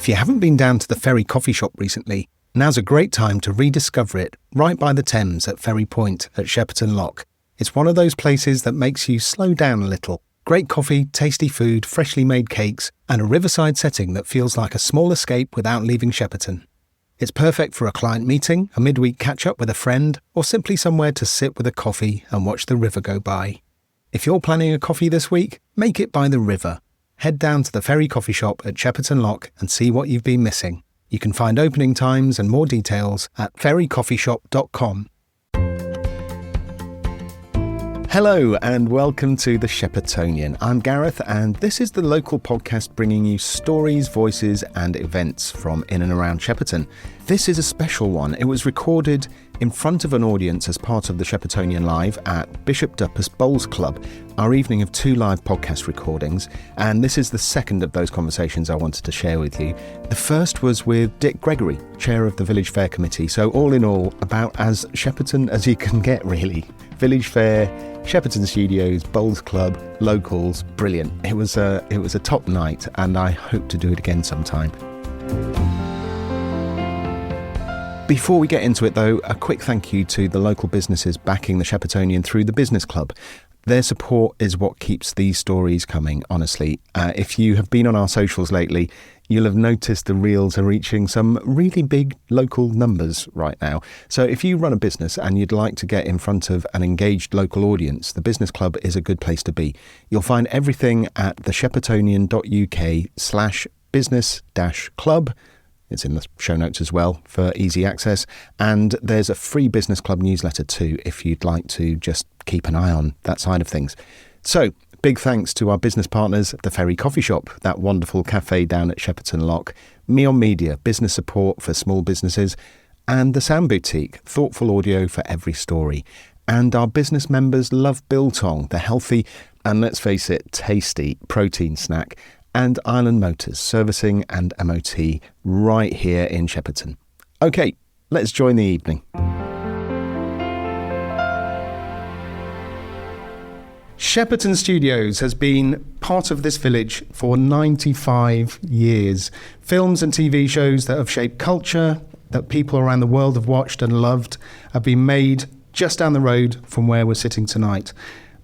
If you haven't been down to the Ferry coffee shop recently, now's a great time to rediscover it right by the Thames at Ferry Point at Shepperton Lock. It's one of those places that makes you slow down a little. Great coffee, tasty food, freshly made cakes, and a riverside setting that feels like a small escape without leaving Shepperton. It's perfect for a client meeting, a midweek catch-up with a friend, or simply somewhere to sit with a coffee and watch the river go by. If you're planning a coffee this week, make it by the river. Head down to the Ferry coffee shop at Shepperton Lock and see what you've been missing. You can find opening times and more details at ferrycoffeeshop.com. Hello and welcome to the Sheppertonian. I'm Gareth and this is the local podcast bringing you stories, voices and events from in and around Shepperton. This is a special one. It was recorded in front of an audience as part of the Sheppertonian Live at Bishop Duppas Bowls Club, our evening of 2 live podcast recordings, and this is the second of those conversations I wanted to share with you. The first was with Dick Gregory, chair of the Village Fair Committee, so all in all, about as Shepperton as you can get really. Village Fair, Shepperton Studios, Bowls Club, locals, brilliant. It was a top night and I hope to do it again sometime. Before we get into it though, a quick thank you to the local businesses backing the Sheppertonian through the Business Club. Their support is what keeps these stories coming, honestly. If you have been on our socials lately, you'll have noticed the reels are reaching some really big local numbers right now. So if you run a business and you'd like to get in front of an engaged local audience, the Business Club is a good place to be. You'll find everything at thesheppertonian.uk/business-club. It's in the show notes as well for easy access. And there's a free Business Club newsletter too, if you'd like to just keep an eye on that side of things. So, big thanks to our business partners, the Ferry Coffee Shop, that wonderful cafe down at Shepperton Lock, Meon Media, business support for small businesses, and the Sound Boutique, thoughtful audio for every story. And our business members love Biltong, the healthy and, let's face it, tasty protein snack, and Island Motors, servicing and MOT right here in Shepperton. OK, let's join the evening. Shepperton Studios has been part of this village for 95 years. Films and TV shows that have shaped culture, that people around the world have watched and loved, have been made just down the road from where we're sitting tonight.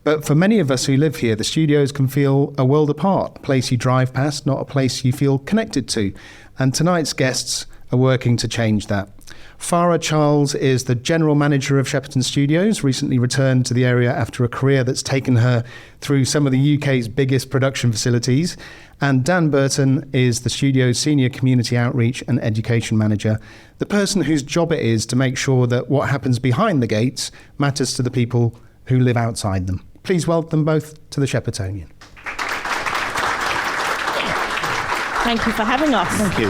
But for many of us who live here, the studios can feel a world apart, a place you drive past, not a place you feel connected to. And tonight's guests are working to change that. Farrah Charles is the general manager of Shepperton Studios, recently returned to the area after a career that's taken her through some of the UK's biggest production facilities. And Dan Burton is the studio's senior community outreach and education manager, the person whose job it is to make sure that what happens behind the gates matters to the people who live outside them. Please welcome them both to the Sheppertonian. Thank you for having us. Thank you.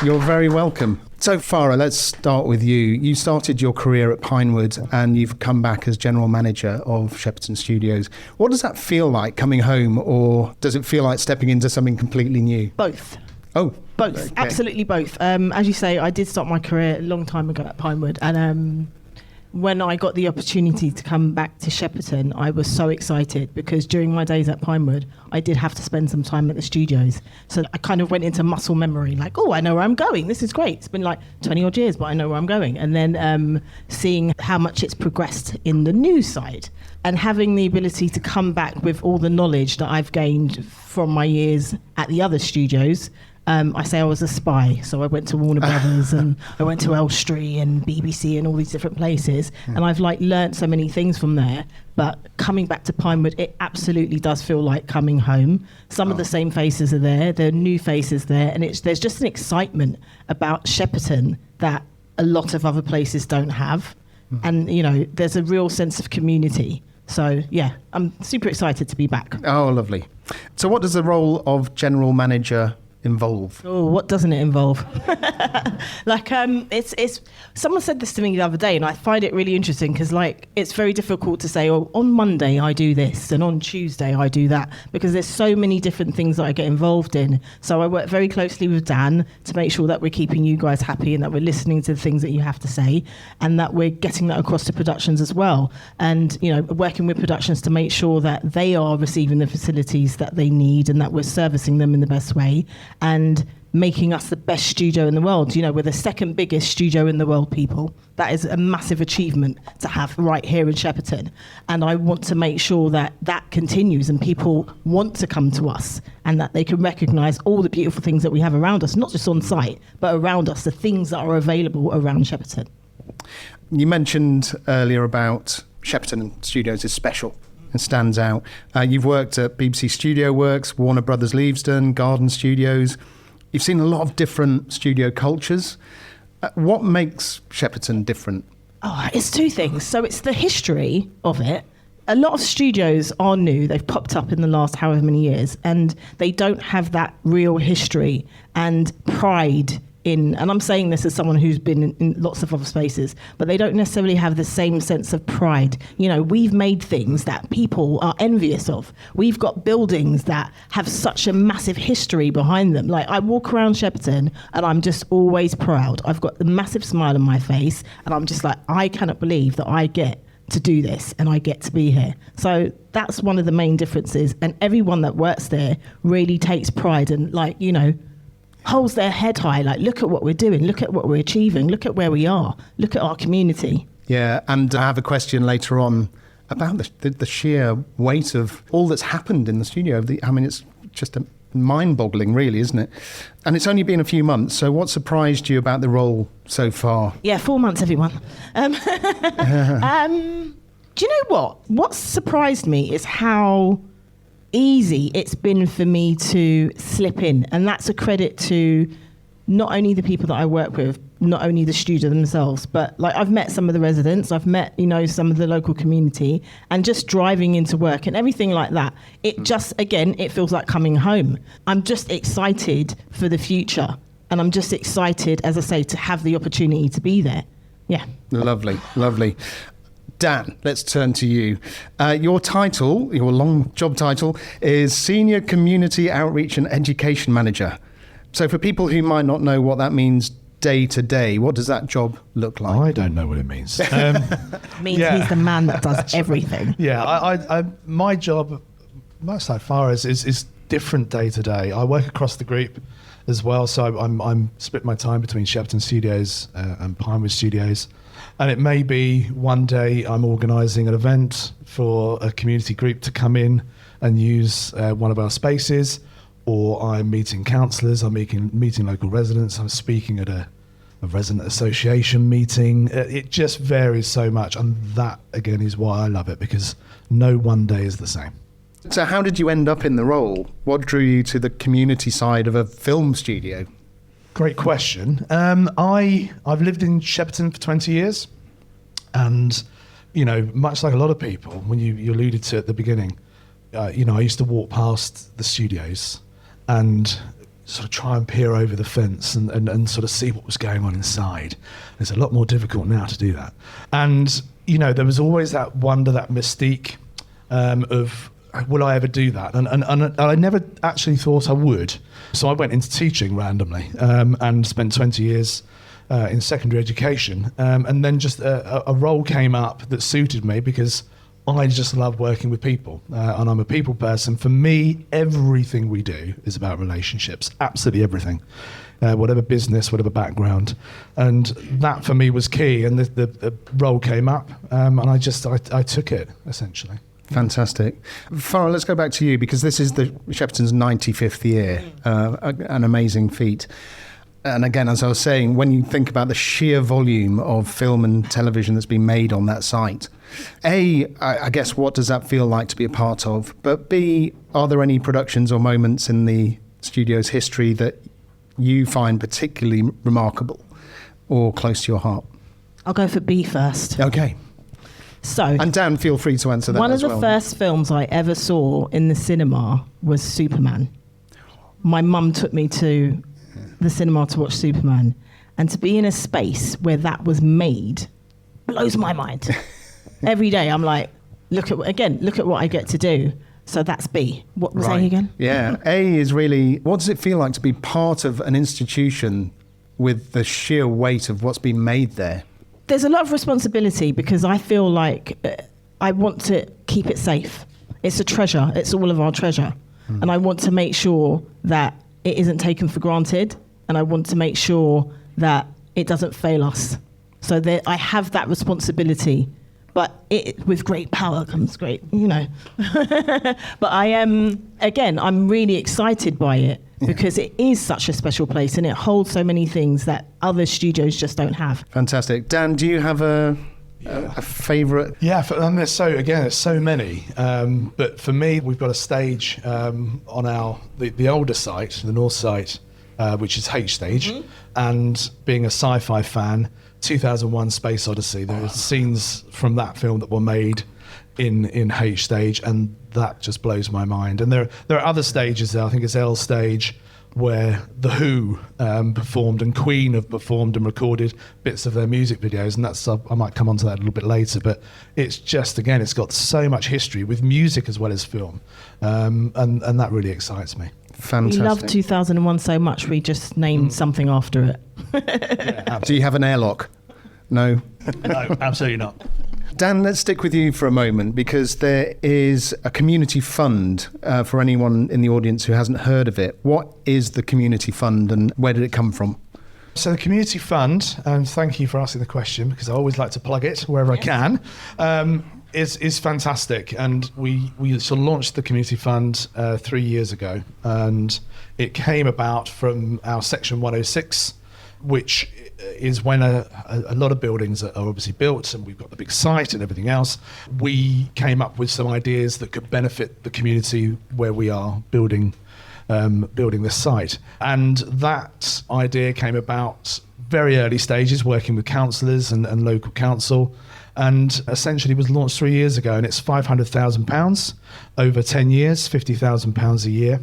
You're very welcome. So Farrah, let's start with you. You started your career at Pinewood and you've come back as general manager of Shepperton Studios. What does that feel like coming home, or does it feel like stepping into something completely new? Both. Oh, both. Okay. Absolutely both. As you say, I did start my career a long time ago at Pinewood, and when I got the opportunity to come back to Shepperton, I was so excited because during my days at Pinewood, I did have to spend some time at the studios. So I kind of went into muscle memory, like, oh, I know where I'm going. This is great. It's been like 20 odd years, but I know where I'm going. And then seeing how much it's progressed in the news side and having the ability to come back with all the knowledge that I've gained from my years at the other studios. I say I was a spy, so I went to Warner Brothers and I went to Elstree and BBC and all these different places, and I've learnt so many things from there. But coming back to Pinewood, it absolutely does feel like coming home. Some of the same faces are there are new faces there, and there's just an excitement about Shepperton that a lot of other places don't have. And there's a real sense of community. So yeah, I'm super excited to be back. Oh, lovely. So what does the role of general manager involve? Oh, what doesn't it involve? It's someone said this to me the other day, and I find it really interesting because it's very difficult to say, oh, on Monday I do this and on Tuesday I do that, because there's so many different things that I get involved in. So I work very closely with Dan to make sure that we're keeping you guys happy and that we're listening to the things that you have to say and that we're getting that across to productions as well, and working with productions to make sure that they are receiving the facilities that they need and that we're servicing them in the best way. and making us the best studio in the world. You know, we're the second biggest studio in the world, people. That is a massive achievement to have right here in Shepperton. And I want to make sure that that continues and people want to come to us and that they can recognise all the beautiful things that we have around us, not just on site, but around us, the things that are available around Shepperton. You mentioned earlier about Shepperton Studios is special and stands out. You've worked at BBC Studio Works, Warner Brothers Leavesden, Garden Studios. You've seen a lot of different studio cultures. What makes Shepperton different? Oh, it's two things. So it's the history of it. A lot of studios are new. They've popped up in the last however many years, and they don't have that real history and pride in, and I'm saying this as someone who's been in lots of other spaces, but they don't necessarily have the same sense of pride. You know, we've made things that people are envious of. We've got buildings that have such a massive history behind them. Like, I walk around Shepperton and I'm just always proud. I've got a massive smile on my face and I'm just like, I cannot believe that I get to do this and I get to be here. So that's one of the main differences, and everyone that works there really takes pride and, like, you know, holds their head high, like, look at what we're doing, look at what we're achieving, look at where we are, look at our community. Yeah, and I have a question later on about the sheer weight of all that's happened in the studio. I mean, it's just mind-boggling, really, isn't it? And it's only been a few months, so what surprised you about the role so far? Yeah, 4 months, everyone. Do you know what? What surprised me is how easy it's been for me to slip in, and that's a credit to not only the people that I work with, not only the studio themselves, but, like, I've met some of the residents, I've met, you know, some of the local community, and just driving into work and everything like that, it just, again, it feels like coming home. I'm just excited for the future, and I'm just excited, as I say, to have the opportunity to be there. Yeah. Lovely, lovely. Dan, let's turn to you. Your title, your long job title, is Senior Community Outreach and Education Manager. So for people who might not know what that means day to day, what does that job look like? I don't know what it means. It means he's the man that does everything. Yeah, I my job, much like Farrah, is different day to day. I work across the group as well, so I'm split my time between Shepperton Studios and Pinewood Studios. And it may be one day I'm organising an event for a community group to come in and use one of our spaces, or I'm meeting councillors, I'm meeting local residents, I'm speaking at a resident association meeting. It just varies so much, and that, again, is why I love it, because no one day is the same. So how did you end up in the role? What drew you to the community side of a film studio? Great question. I've lived in Shepperton for 20 years, and, you know, much like a lot of people, when you alluded to at the beginning, you know, I used to walk past the studios and sort of try and peer over the fence and sort of see what was going on inside. It's a lot more difficult now to do that. And, you know, there was always that wonder, that mystique of, will I ever do that? And I never actually thought I would. So I went into teaching randomly and spent 20 years in secondary education. And then just a role came up that suited me, because I just love working with people. And I'm a people person. For me, everything we do is about relationships, absolutely everything. Whatever business, whatever background. And that for me was key. And the role came up and I took it, essentially. Fantastic. Farrah, let's go back to you, because this is the Shepperton's 95th year, an amazing feat. And again, as I was saying, when you think about the sheer volume of film and television that's been made on that site, A, I guess, what does that feel like to be a part of? But B, are there any productions or moments in the studio's history that you find particularly remarkable or close to your heart? I'll go for B first. Okay. So, and Dan, feel free to answer that. One as of the well. first films I ever saw in the cinema was Superman. My mum took me to the cinema to watch Superman, and to be in a space where that was made blows my mind. Every day I'm like, look at what I get to do. So that's B. What was A again? Yeah, A is really, what does it feel like to be part of an institution with the sheer weight of what's been made there? There's a lot of responsibility, because I feel like I want to keep it safe. It's a treasure. It's all of our treasure. And I want to make sure that it isn't taken for granted, and I want to make sure that it doesn't fail us. So that I have that responsibility, but with great power comes great, But I am, again, I'm really excited by it because it is such a special place and it holds so many things that other studios just don't have. Fantastic. Dan, do you have a favourite? Yeah, and there's so many. But for me, we've got a stage on the older site, the north site, which is H stage. Mm-hmm. And being a sci-fi fan, 2001: Space Odyssey. There are scenes from that film that were made in H stage, and that just blows my mind. And there are other stages there. I think it's L stage, where The Who performed and Queen have performed and recorded bits of their music videos, and that's I might come on to that a little bit later, but it's just, again, it's got so much history with music as well as film, and that really excites me. Fantastic. We love 2001 so much we just named something after it. Yeah, do you have an airlock? No? No, absolutely not. Dan, let's stick with you for a moment, because there is a community fund for anyone in the audience who hasn't heard of it. What is the community fund and where did it come from? So the community fund, and thank you for asking the question because I always like to plug it wherever I can, is fantastic. And we sort of launched the community fund 3 years ago, and it came about from our Section 106, which is when a lot of buildings are obviously built and we've got the big site and everything else. We came up with some ideas that could benefit the community where we are building this site. And that idea came about very early stages, working with councillors and local council, and essentially was launched 3 years ago, and it's £500,000 over 10 years, £50,000 a year.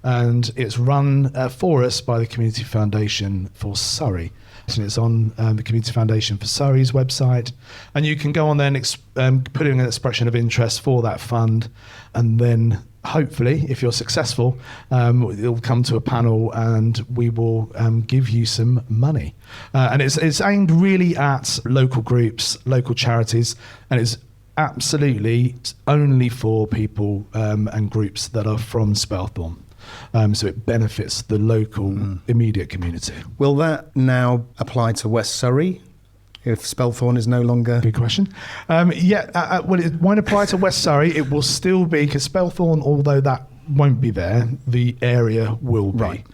And it's run for us by the Community Foundation for Surrey. And it's on the Community Foundation for Surrey's website. And you can go on there and put in an expression of interest for that fund. And then hopefully, if you're successful, it'll come to a panel and we will give you some money. And it's aimed really at local groups, local charities, and it's absolutely only for people and groups that are from Spelthorne. So it benefits the local immediate community. Will that now apply to West Surrey if Spelthorne is no longer? Good question. Well, it won't apply to West Surrey. It will still be, because Spelthorne, although that won't be there, the area will be. Right.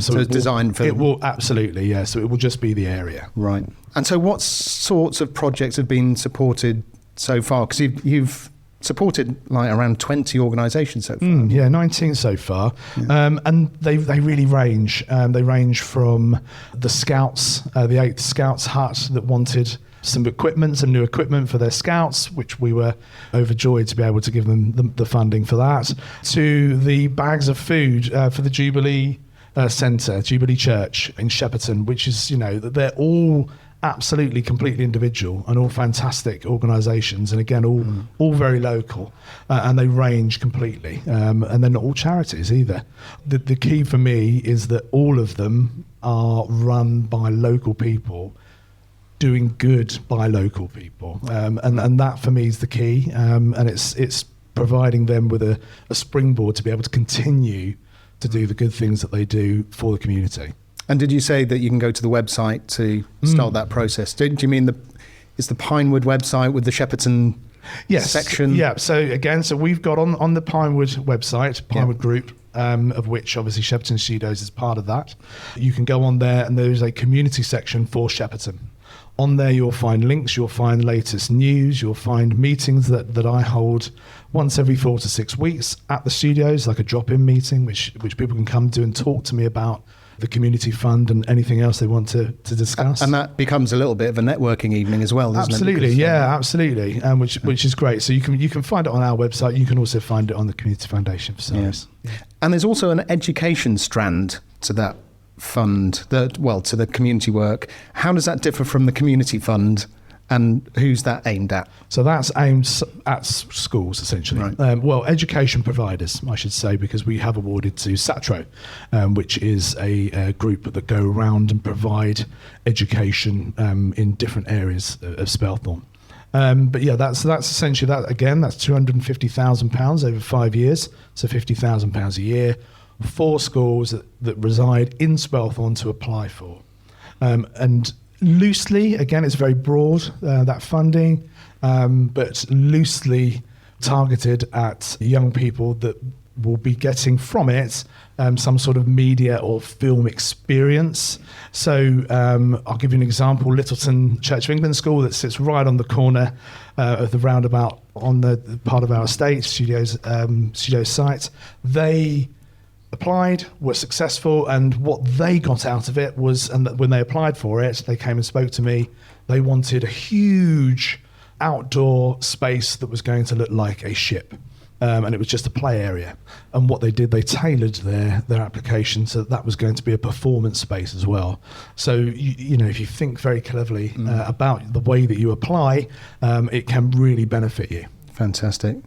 So it's designed for... It will, absolutely, yeah. So it will just be the area. Right. And so what sorts of projects have been supported so far? Because you've supported like around 20 organisations so far. 19 so far. Yeah. And they really range. They range from the Scouts, the 8th Scouts hut that wanted some new equipment for their Scouts, which we were overjoyed to be able to give them the funding for that, to the bags of food for the Jubilee Centre, Jubilee Church in Shepperton, which is, they're all absolutely completely individual and all fantastic organisations, and again all very local, and they range completely, and they're not all charities either. The key for me is that all of them are run by local people doing good by local people, and that for me is the key, and it's providing them with a springboard to be able to continue to do the good things that they do for the community. And did you say that you can go to the website to start that process? Do you mean is the Pinewood website with the Shepperton section? Yeah. So we've got on the Pinewood website, Pinewood Group, of which obviously Shepperton Studios is part of that. You can go on there and there's a community section for Shepperton. On there you'll find links, you'll find latest news, you'll find meetings that I hold once every 4 to 6 weeks at the studios, like a drop-in meeting, which people can come to and talk to me about the community fund and anything else they want to discuss. And that becomes a little bit of a networking evening as well, doesn't it? Absolutely, yeah, absolutely. Which is great. So you can find it on our website. You can also find it on the Community Foundation for Science. Yes. And there's also an education strand to that fund, to the community work. How does that differ from the community fund? And who's that aimed at? So that's aimed at schools, essentially. Right. Education providers, I should say, because we have awarded to SATRO, which is a group that go around and provide education in different areas of Spelthorne. But yeah, that's essentially that. Again, that's £250,000 over 5 years, so £50,000 a year. 4 schools that reside in Spelthorne to apply for. And loosely, again, it's very broad, that funding, but loosely targeted at young people that will be getting from it some sort of media or film experience. So I'll give you an example. Littleton Church of England School, that sits right on the corner of the roundabout on the part of our estate, studios site. They applied, were successful, and what they got out of it was, and when they applied for it, they came and spoke to me. They wanted a huge outdoor space that was going to look like a ship. And it was just a play area. And what they did, they tailored their application so that was going to be a performance space as well. So, you know, if you think very cleverly about the way that you apply, it can really benefit you. Fantastic.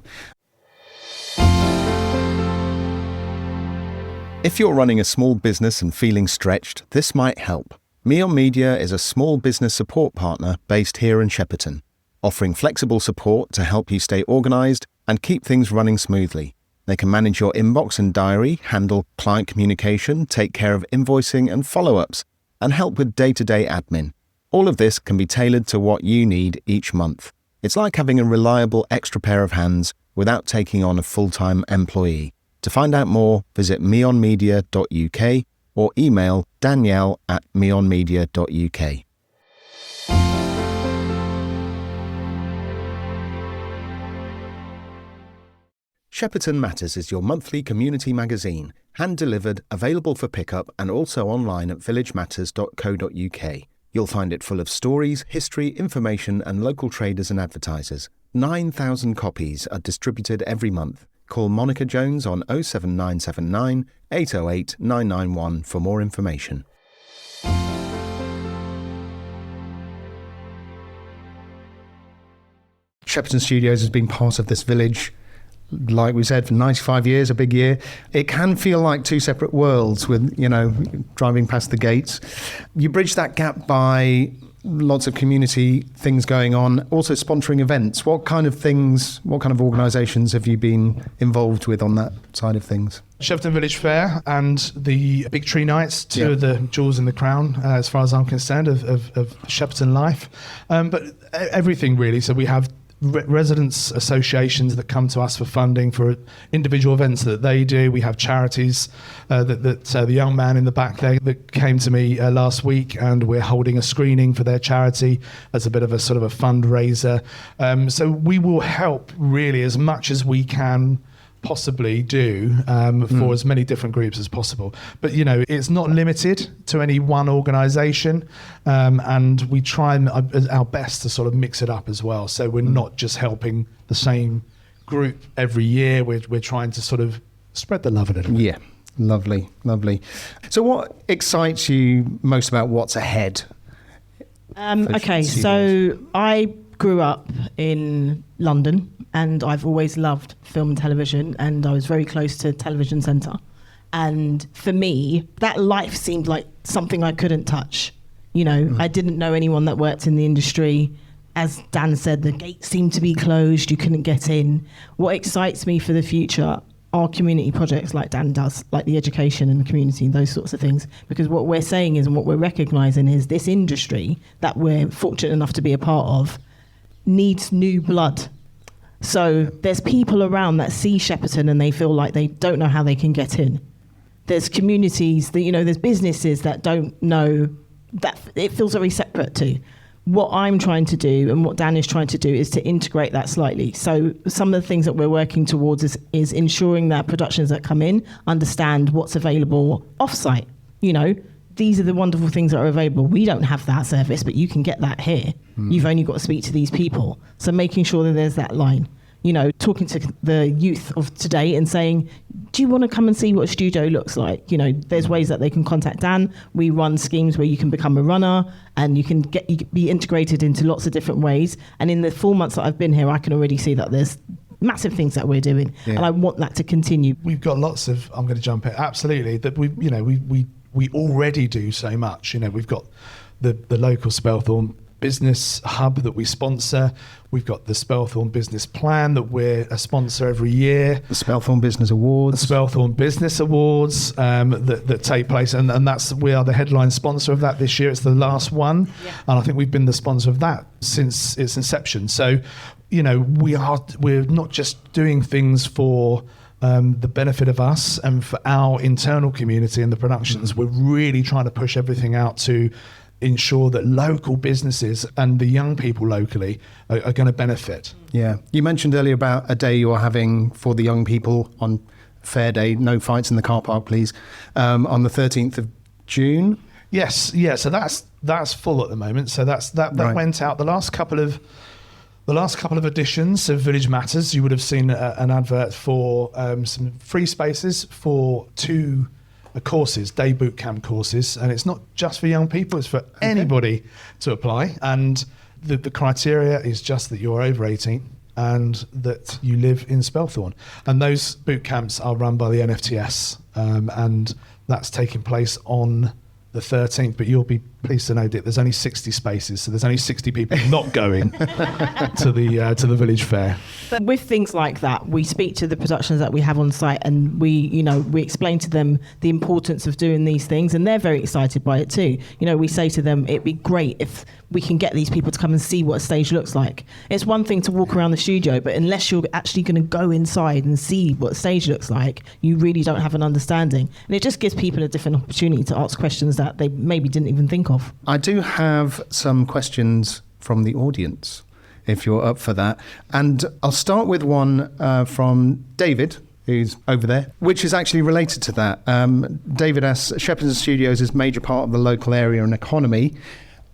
If you're running a small business and feeling stretched, this might help. Meon Media is a small business support partner based here in Shepperton, offering flexible support to help you stay organised and keep things running smoothly. They can manage your inbox and diary, handle client communication, take care of invoicing and follow-ups, and help with day-to-day admin. All of this can be tailored to what you need each month. It's like having a reliable extra pair of hands without taking on a full-time employee. To find out more, visit meonmedia.uk or email danielle@meonmedia.uk. Shepperton Matters is your monthly community magazine, hand-delivered, available for pickup and also online at villagematters.co.uk. You'll find it full of stories, history, information and local traders and advertisers. 9,000 copies are distributed every month. Call Monica Jones on 07979 808 991 for more information. Shepperton Studios has been part of this village, like we said, for 95 years, a big year. It can feel like two separate worlds with, you know, driving past the gates. You bridge that gap by lots of community things going on, also sponsoring events. What kind of things, what kind of organisations have you been involved with on that side of things? Shepperton Village Fair and the Big Tree Nights, two of the jewels in the crown, as far as I'm concerned, of Shepperton life. But everything really. So we have residents associations that come to us for funding for individual events that they do. We have charities that the young man in the back there that came to me last week, and we're holding a screening for their charity as a bit of a sort of a fundraiser. So we will help really as much as we can possibly do for as many different groups as possible. But, you know, it's not limited to any one organisation, and we try our best to sort of mix it up as well. So we're not just helping the same group every year. We're trying to sort of spread the love a little bit. Yeah, lovely, lovely. So what excites you most about what's ahead? Okay, so I grew up in London, and I've always loved film and television, and I was very close to Television Centre. And for me, that life seemed like something I couldn't touch. You know, I didn't know anyone that worked in the industry. As Dan said, the gates seemed to be closed, you couldn't get in. What excites me for the future are community projects like Dan does, like the education and the community and those sorts of things. Because what we're saying is, and what we're recognising is, this industry that we're fortunate enough to be a part of needs new blood. So there's people around that see Shepperton and they feel like they don't know how they can get in. There's communities that, you know, there's businesses that don't know, that it feels very separate to. What I'm trying to do and what Dan is trying to do is to integrate that slightly. So some of the things that we're working towards is ensuring that productions that come in understand what's available off-site. You know, these are the wonderful things that are available. We don't have that service, but you can get that here. You've only got to speak to these people. So making sure that there's that line, you know, talking to the youth of today and saying, do you want to come and see what a studio looks like? You know, there's ways that they can contact Dan. We run schemes where you can become a runner and you can be integrated into lots of different ways. And in the 4 months that I've been here, I can already see that there's massive things that we're doing. Yeah. And I want that to continue. We've got lots of, I'm going to jump in, absolutely, that we already do so much. You know, we've got the local Spelthorne business hub that we sponsor. We've got the Spelthorne Business Plan that we're a sponsor every year. The Spelthorne Business Awards. The Spelthorne Business Awards that take place, and we are the headline sponsor of that this year. It's the last one, and I think we've been the sponsor of that since its inception. So, we're not just doing things for the benefit of us and for our internal community and the productions. We're really trying to push everything out to ensure that local businesses and the young people locally are going to benefit. Yeah. You mentioned earlier about a day you're having for the young people on Fair Day, no fights in the car park, please, on the 13th of June. Yes, yeah. So that's full at the moment. So that Right. went out the last couple of editions of Village Matters. You would have seen an advert for some free spaces for 2 courses, day boot camp courses, and it's not just for young people, it's for anybody to apply, and the criteria is just that you're over 18 and that you live in Spelthorne, and those boot camps are run by the NFTS, and that's taking place on the 13th, but you'll be pleased to know that there's only 60 spaces, so there's only 60 people not going to the village fair. But with things like that, we speak to the productions that we have on site, and we explain to them the importance of doing these things, and they're very excited by it too. We say to them, it'd be great if we can get these people to come and see what a stage looks like. It's one thing to walk around the studio, but unless you're actually going to go inside and see what a stage looks like, you really don't have an understanding. And it just gives people a different opportunity to ask questions that they maybe didn't even think of. I do have some questions from the audience, if you're up for that. And I'll start with one from David, who's over there, which is actually related to that. David asks, Shepperton Studios is a major part of the local area and economy.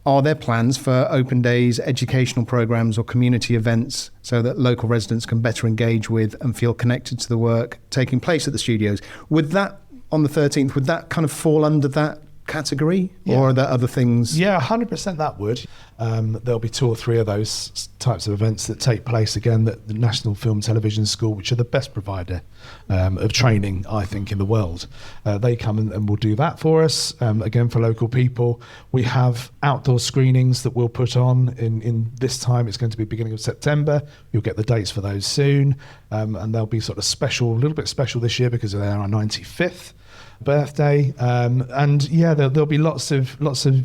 Are there plans for open days, educational programs or community events so that local residents can better engage with and feel connected to the work taking place at the studios? Would that, on the 13th, would that kind of fall under that category, or are there other things? Yeah, 100% that would. There'll be 2 or 3 of those types of events that take place again at the National Film Television School, which are the best provider of training, I think, in the world. They come and will do that for us, again, for local people. We have outdoor screenings that we'll put on in this time. It's going to be beginning of September. You'll get the dates for those soon, and they'll be sort of special, a little bit special this year because they're our 95th birthday, and there'll be lots of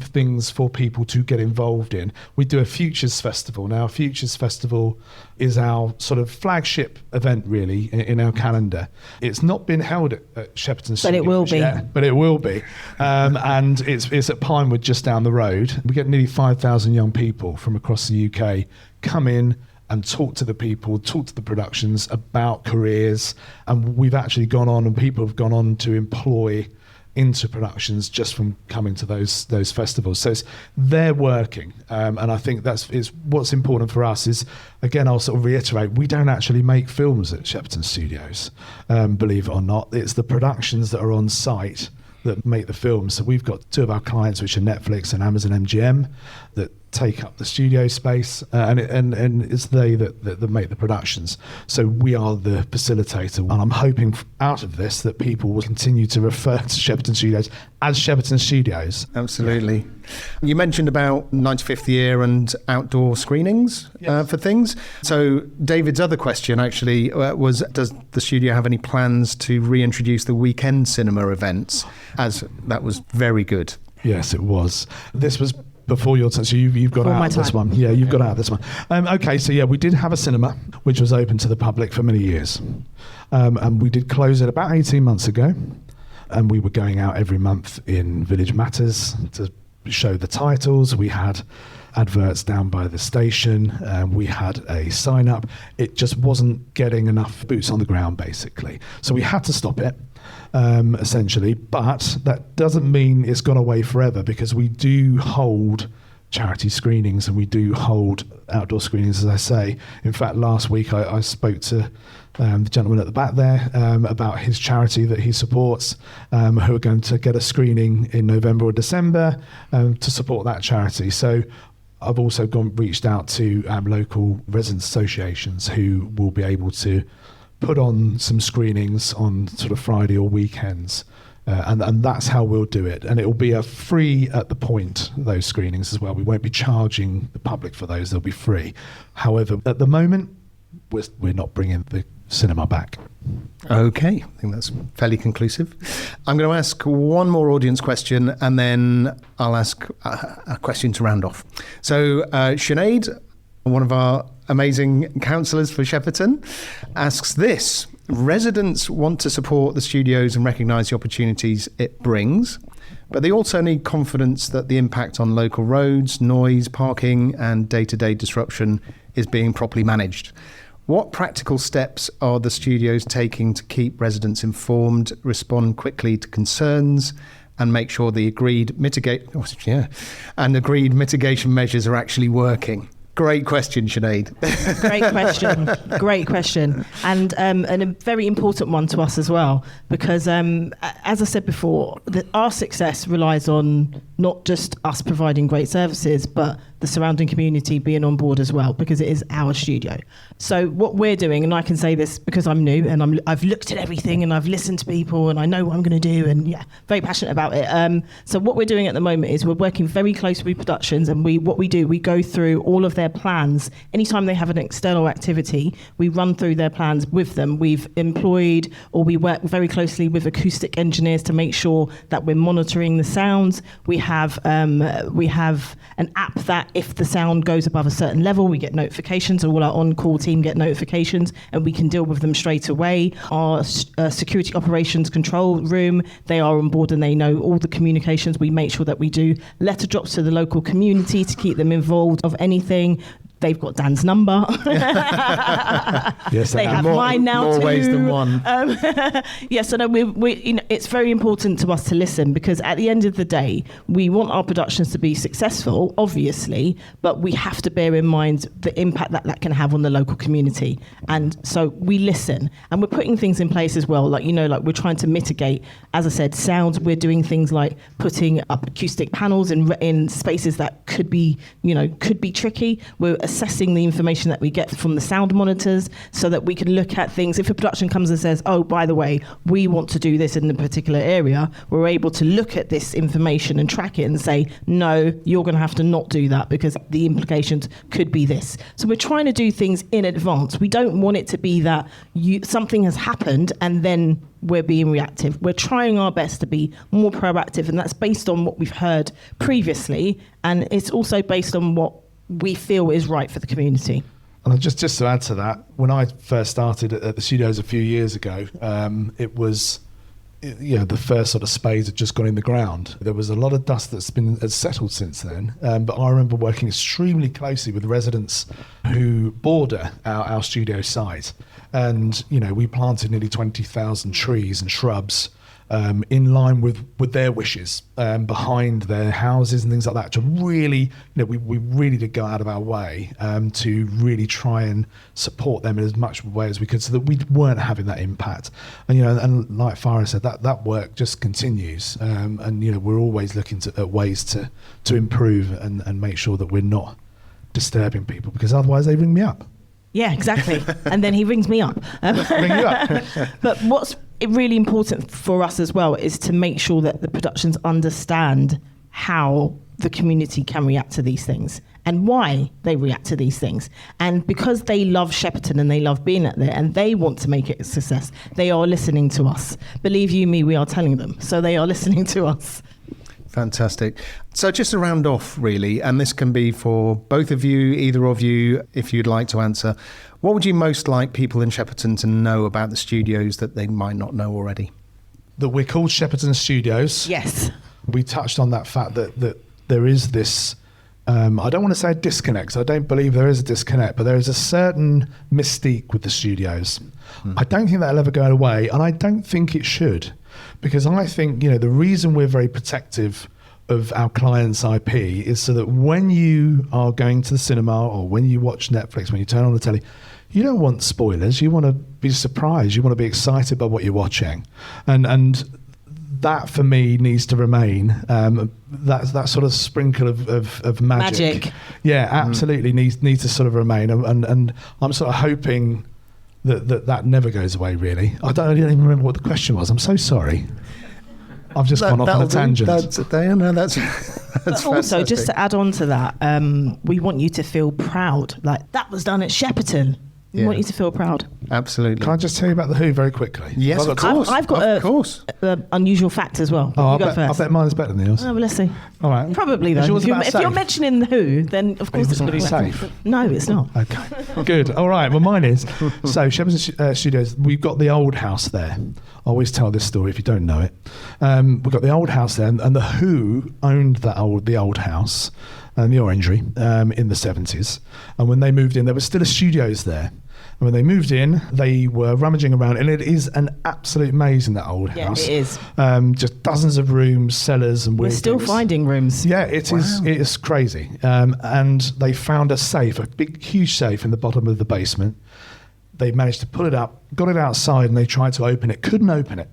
things for people to get involved in. We do a Futures Festival. Now, Futures Festival is our sort of flagship event, really, in our calendar. It's not been held at Shepperton Studios, but it will be. Yet, but it will be, and it's at Pinewood, just down the road. We get nearly 5,000 young people from across the UK come in and talk to the people, talk to the productions about careers. And we've actually gone on, and people have gone on to employ into productions just from coming to those festivals. So they're working. And I think is what's important for us is, again, I'll sort of reiterate, we don't actually make films at Shepperton Studios, believe it or not. It's the productions that are on site that make the films. So we've got 2 of our clients, which are Netflix and Amazon MGM, that take up the studio space, and it's they that make the productions. So we are the facilitator, and I'm hoping out of this that people will continue to refer to Shepperton Studios as Shepperton Studios. Absolutely. You mentioned about 95th year and outdoor screenings for things. So David's other question actually was, does the studio have any plans to reintroduce the weekend cinema events, as that was very good? Yes, it was. This was before your time, so you've got out of this one. Yeah, you've got out of this one. Okay, so yeah, we did have a cinema which was open to the public for many years, and we did close it about 18 months ago, and we were going out every month in Village Matters to show the titles. We had adverts down by the station, we had a sign up. It just wasn't getting enough boots on the ground, basically, so we had to stop it. Essentially, but that doesn't mean it's gone away forever, because we do hold charity screenings and we do hold outdoor screenings, as I say. In fact, last week I spoke to the gentleman at the back there about his charity that he supports, who are going to get a screening in November or December to support that charity. So I've also reached out to local residents associations who will be able to put on some screenings on sort of Friday or weekends And that's how we'll do it. And it will be a free at the point, those screenings as well. We won't be charging the public for those. They'll be free. However, at the moment, we're not bringing the cinema back. Okay, I think that's fairly conclusive. I'm going to ask one more audience question, and then I'll ask a question to round off. So Sinead, one of our amazing counsellors for Shepperton, asks this. Residents want to support the studios and recognise the opportunities it brings, but they also need confidence that the impact on local roads, noise, parking and day-to-day disruption is being properly managed. What practical steps are the studios taking to keep residents informed, respond quickly to concerns, and make sure the agreed mitigation measures are actually working? Great question, Sinead. Great question. And a very important one to us as well, because as I said before, our success relies on not just us providing great services, but the surrounding community being on board as well, because it is our studio. So what we're doing, and I can say this because I'm new and I've looked at everything and I've listened to people and I know what I'm going to do, and very passionate about it. So what we're doing at the moment is we're working very closely with productions, and we go through all of their plans. Anytime they have an external activity, we run through their plans with them. We've employed, or we work very closely with acoustic engineers to make sure that we're monitoring the sounds. We have an app that if the sound goes above a certain level, we get notifications, or all our on-call team get notifications, and we can deal with them straight away. Our security operations control room, they are on board and they know all the communications. We make sure that we do letter drops to the local community to keep them involved of anything. They've got Dan's number. Yes, they have mine now more too. Ways than one. So no, it's very important to us to listen, because at the end of the day, we want our productions to be successful, obviously, but we have to bear in mind the impact that can have on the local community. And so we listen, and we're putting things in place as well. Like we're trying to mitigate, as I said, sounds. We're doing things like putting up acoustic panels in spaces that could be tricky. We're assessing the information that we get from the sound monitors so that we can look at things. If a production comes and says, oh, by the way, we want to do this in a particular area, we're able to look at this information and track it and say, no, you're going to have to not do that because the implications could be this. So we're trying to do things in advance. We don't want it to be that something has happened and then we're being reactive. We're trying our best to be more proactive, and that's based on what we've heard previously, and it's also based on what we feel is right for the community. And just to add to that, when I first started at the studios a few years ago, it was, the first sort of spades had just gone in the ground. There was a lot of dust that's settled since then. But I remember working extremely closely with residents who border our studio site. And, we planted nearly 20,000 trees and shrubs in line with their wishes, behind their houses and things like that, to really, we really did go out of our way to really try and support them in as much way as we could, so that we weren't having that impact. And and like Farrah said, that work just continues, and we're always looking at ways to improve and make sure that we're not disturbing people, because otherwise they ring me up. Yeah, exactly. And then he rings me up. Ring you up. But what's really important for us as well is to make sure that the productions understand how the community can react to these things and why they react to these things. And because they love Shepperton and they love being at there and they want to make it a success, they are listening to us. Believe you me, we are telling them. So they are listening to us. Fantastic. So just to round off, really, and this can be for both of you, either of you, if you'd like to answer, what would you most like people in Shepperton to know about the studios that they might not know already? That we're called Shepperton Studios. Yes. We touched on that fact that there is this, I don't want to say a disconnect, I don't believe there is a disconnect, but there is a certain mystique with the studios. I don't think that'll ever go away, and I don't think it should. Because I think, the reason we're very protective of our clients' IP is so that when you are going to the cinema or when you watch Netflix, when you turn on the telly, you don't want spoilers. You want to be surprised. You want to be excited by what you're watching. And that, for me, needs to remain. That sort of sprinkle of magic. Yeah, absolutely needs to sort of remain. And I'm sort of hoping that never goes away, really. I don't even remember what the question was. I'm so sorry. I've just gone off on a tangent. That's But also, just fantastic. to add on to that, we want you to feel proud. Like, that was done at Shepperton. We Yeah. want you to feel proud. Absolutely. Can I just tell you about the Who very quickly? Yes, of course. I've got of course. a unusual fact as well. Oh, You go I first. bet mine is better than yours. Oh, well, let's see. All right. Probably, though. Is yours about If you're safe? mentioning the Who, then of course it's It going to be wasn't better. safe. No, it's not. Okay, good. All right. Well, mine is. So, Shepperton Studios, we've got the old house there. I always tell this story if you don't know it. We've got the old house there, and the Who owned the old house and the Orangery in the 70s. And when they moved in, there was still a studios there. And when they moved in, they were rummaging around, and it is an absolute amazing, that old Yeah, house. it is. Just dozens of rooms, cellars, and We're weird still things. finding rooms. Yeah, it is. It is crazy. And they found a safe, a big, huge safe in the bottom of the basement. They managed to pull it up, got it outside, and they tried to open it. Couldn't open it.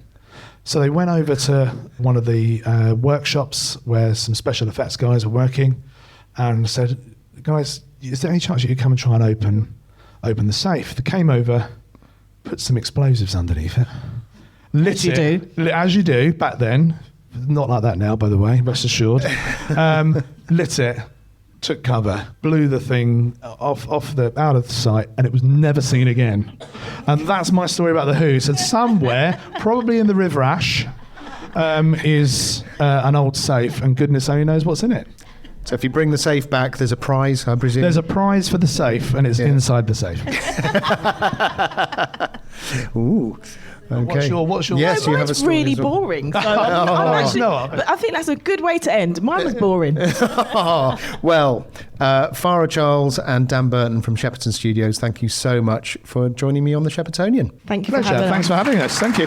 So they went over to one of the workshops where some special effects guys were working, and said, "Guys, is there any chance you could come and try and open the safe?" They came over, put some explosives underneath it. As you do. As you do, back then. Not like that now, by the way, rest assured. Lit it, took cover, blew the thing out of the sight, and it was never seen again. And that's my story about the Who. So somewhere, probably in the River Ash, is an old safe, and goodness only knows what's in it. So if you bring the safe back, there's a prize, I presume? There's a prize for the safe, and it's inside the safe. Ooh. Okay. What's your? Yes, No, you have a mine's story really as well. boring. So I'm actually, No. but I think that's a good way to end. Mine was boring. Well, Farrah Charles and Dan Burton from Shepperton Studios, thank you so much for joining me on the Sheppertonian. Thank you for Pleasure. having Thanks us. for having us. Thank you.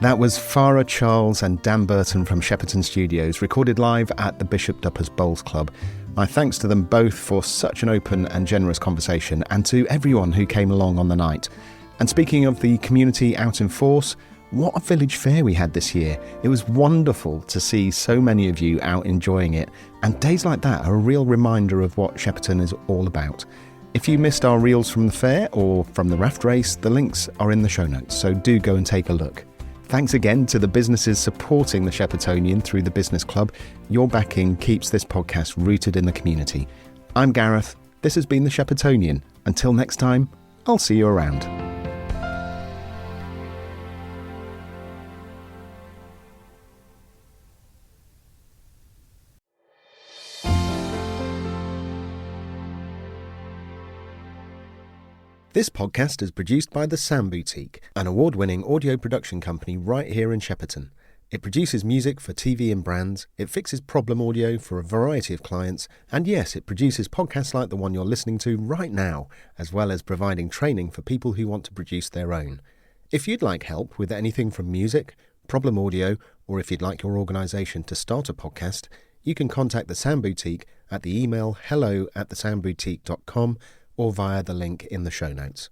That was Farrah Charles and Dan Burton from Shepperton Studios, recorded live at the Bishop Duppas Bowls Club. My thanks to them both for such an open and generous conversation, and to everyone who came along on the night. And speaking of the community out in force, what a village fair we had this year. It was wonderful to see so many of you out enjoying it, and days like that are a real reminder of what Shepperton is all about. If you missed our reels from the fair or from the raft race, the links are in the show notes, so do go and take a look. Thanks again to the businesses supporting the Sheppertonian through the Business Club. Your backing keeps this podcast rooted in the community. I'm Gareth. This has been the Sheppertonian. Until next time, I'll see you around. This podcast is produced by The Sound Boutique, an award-winning audio production company right here in Shepperton. It produces music for TV and brands, it fixes problem audio for a variety of clients, and yes, it produces podcasts like the one you're listening to right now, as well as providing training for people who want to produce their own. If you'd like help with anything from music, problem audio, or if you'd like your organisation to start a podcast, you can contact The Sound Boutique at the email hello@thesoundboutique.com or via the link in the show notes.